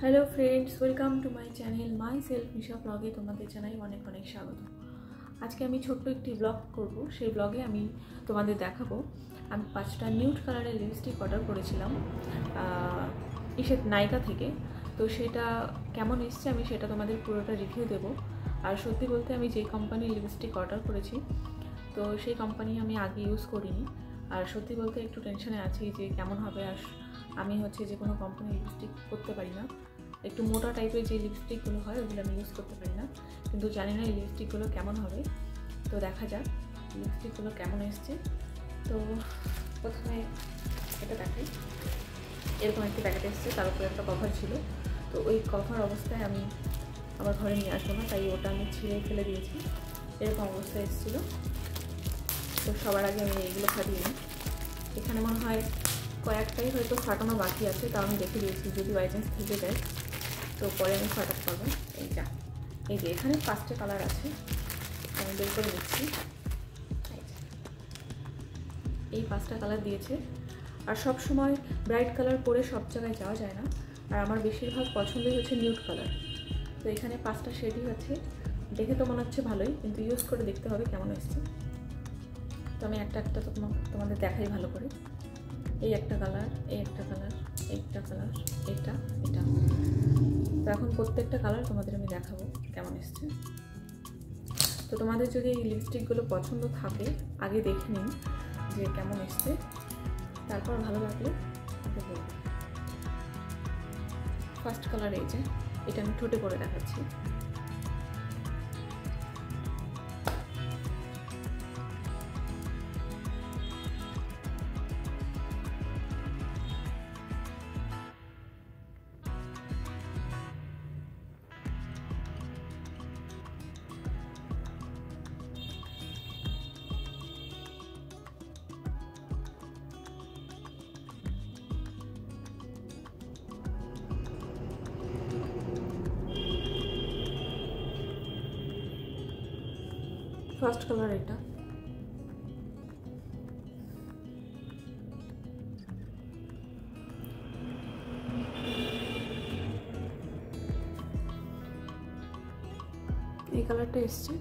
Hello friends, welcome to my channel myself Nisha ব্লগে তোমাদের জানাই অনেক অনেক স্বাগত। আজকে আমি ছোট্ট একটি ব্লগ করব। সেই ব্লগে আমি তোমাদের দেখাবো আমি 5টা নিউড কালারের লিপস্টিক অর্ডার করেছিলাম নাইকা থেকে। তো সেটা কেমন এসছে আমি সেটা তোমাদের পুরোটা রিভিউ দেবো। আর সত্যি বলতে আমি যে কোম্পানির লিপস্টিক অর্ডার করেছি তো সেই কোম্পানি আমি আগে ইউজ করিনি। আর সত্যি বলতে একটু টেনশনে আছি যে কেমন হবে। আর আমি যে কোনো কোম্পানির লিপস্টিক করতে পারি না, একটু মোটা টাইপের যে লিপস্টিকগুলো হয় ওগুলো আমি ইউজ করতে পারি না, কিন্তু জানি না এই লিপস্টিকগুলো কেমন হবে। তো দেখা যাক লিপস্টিকগুলো কেমন এসছে। তো প্রথমে এটা দেখাই, এরকম একটি প্যাকেট এসছে, তার উপরে একটা কভার ছিল। তো ওই কভার অবস্থায় আমি আমার ঘরে নিয়ে আসবো না, তাই ওটা আমি ছিঁড়ে ফেলে দিয়েছি। এরকম অবস্থায় এসেছিলো। তো সবার আগে আমি এইগুলো ফাটিয়ে নিই। এখানে মনে হয় কয়েকটাই হয়তো ফাটানো বাকি আছে, তা আমি দেখে দিয়েছি যদি বাই চান্স থেকে যায় তো পরে আমি ফাটাতে পারবো। এই যে এখানে 5টা কালার আছে, আমি বের করে নিচ্ছি। এই 5টা কালার দিয়েছে। আর সব সময় ব্রাইট কালার পরে সব জায়গায় যাওয়া যায় না, আর আমার বেশিরভাগ পছন্দই হচ্ছে নিউড কালার। তো এখানে 5টা শেডই আছে। দেখে তো মনে হচ্ছে ভালোই, কিন্তু ইউজ করে দেখতে হবে কেমন এসছে। তো আমি একটা একটা তো তোমাদের দেখাই ভালো করে। এই একটা কালার, এই একটা কালার, একটা কালার, এটা। তো এখন প্রত্যেকটা কালার তোমাদের আমি দেখাবো কেমন এসছে। তো তোমাদের যদি এই লিপস্টিকগুলো পছন্দ থাকে আগে দেখে নিন যে কেমন এসছে, তারপর ভালো লাগলে আমাকে বলবে। ফার্স্ট কালার এই যে, এটা আমি ঠোঁটে করে দেখাচ্ছি। ফার্স্ট কালার এটা। এই কালারটা এসছে।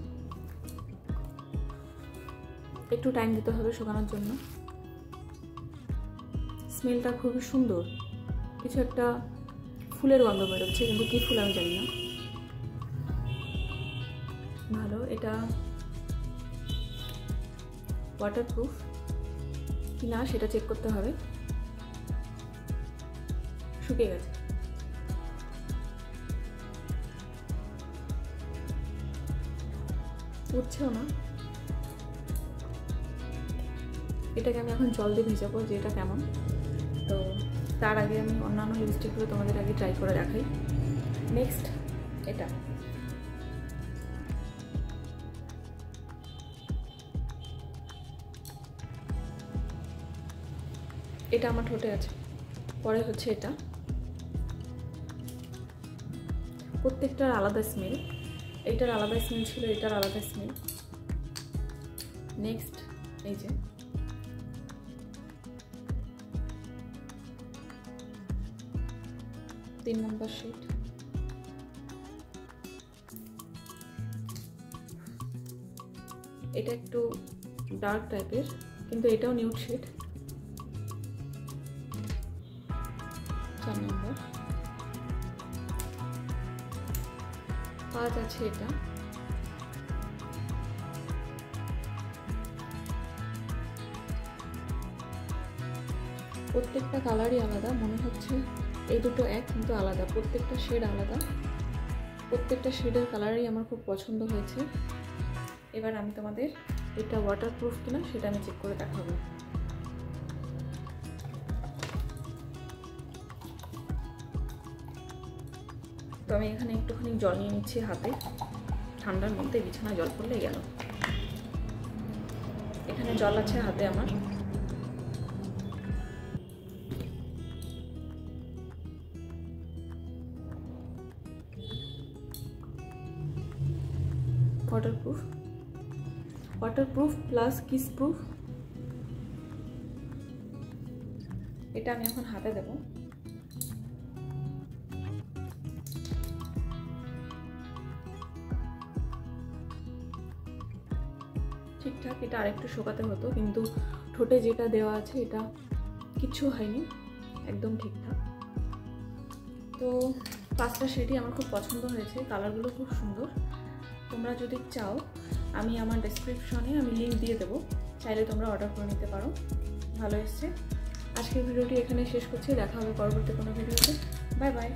একটু টাইম দিতে হবে শুকানোর জন্য। স্মেলটা খুবই সুন্দর, কিছু একটা ফুলের গন্ধ বেরোচ্ছে, কিন্তু কি ফুল আমি জানি না। ভালো। এটা ওয়াটারপ্রুফ কি না সেটা চেক করতে হবে। শুকিয়ে গেছে। উঠছেও না। এটাকে আমি এখন জল দিয়ে ভিজাবো যে এটা কেমন। তো তার আগে আমি অন্যান্য লিপস্টিকগুলো তোমাদের আগে ট্রাই করে দেখাই। নেক্সট এটা। এটা আমার ঠোঁটে আছে। পরে এটা। প্রত্যেকটার আলাদা স্মেল। এইটার আলাদা স্মেল ছিল, এটার আলাদা স্মেল। নেক্সট এই যে, তিন নম্বর শেড। এটা একটু ডার্ক টাইপের, কিন্তু এটাও নিউড শেড। 4 নম্বর। 5 আছে এটা। প্রত্যেকটা কালারই আলাদা, মনে হচ্ছে এই দুটো এক কিন্তু আলাদা। প্রত্যেকটা শেড আলাদা, প্রত্যেকটা শেডের কালারই আমার খুব পছন্দ হয়েছে। এবার আমি তোমাদের এটা ওয়াটারপ্রুফ কিনা সেটা আমি চেক করে দেখাবো। তো আমি এখানে একটুখানি জল নিয়ে নিচ্ছি হাতে। ঠান্ডার মধ্যে বিছানা জল পড়লে গেল। এখানে জল আছে হাতে আমার। Waterproof plus kiss proof. এটা আমি এখন হাতে দেব। ঠিকঠাক, এটা আরেকটু শোকাতে হতো, কিন্তু ঠোঁটে যেটা দেওয়া আছে এটা কিচ্ছু হয়নি, একদম ঠিকঠাক। তো 5টা শেডই আমার খুব পছন্দ হয়েছে, কালারগুলো খুব সুন্দর। তোমরা যদি চাও আমি আমার ডেসক্রিপশনে আমি লিঙ্ক দিয়ে দেবো, চাইলে তোমরা অর্ডার করে নিতে পারো। ভালো এসছে। আজকের ভিডিওটি এখানে শেষ করছি, দেখা হবে পরবর্তী কোনো ভিডিওতে। Bye bye.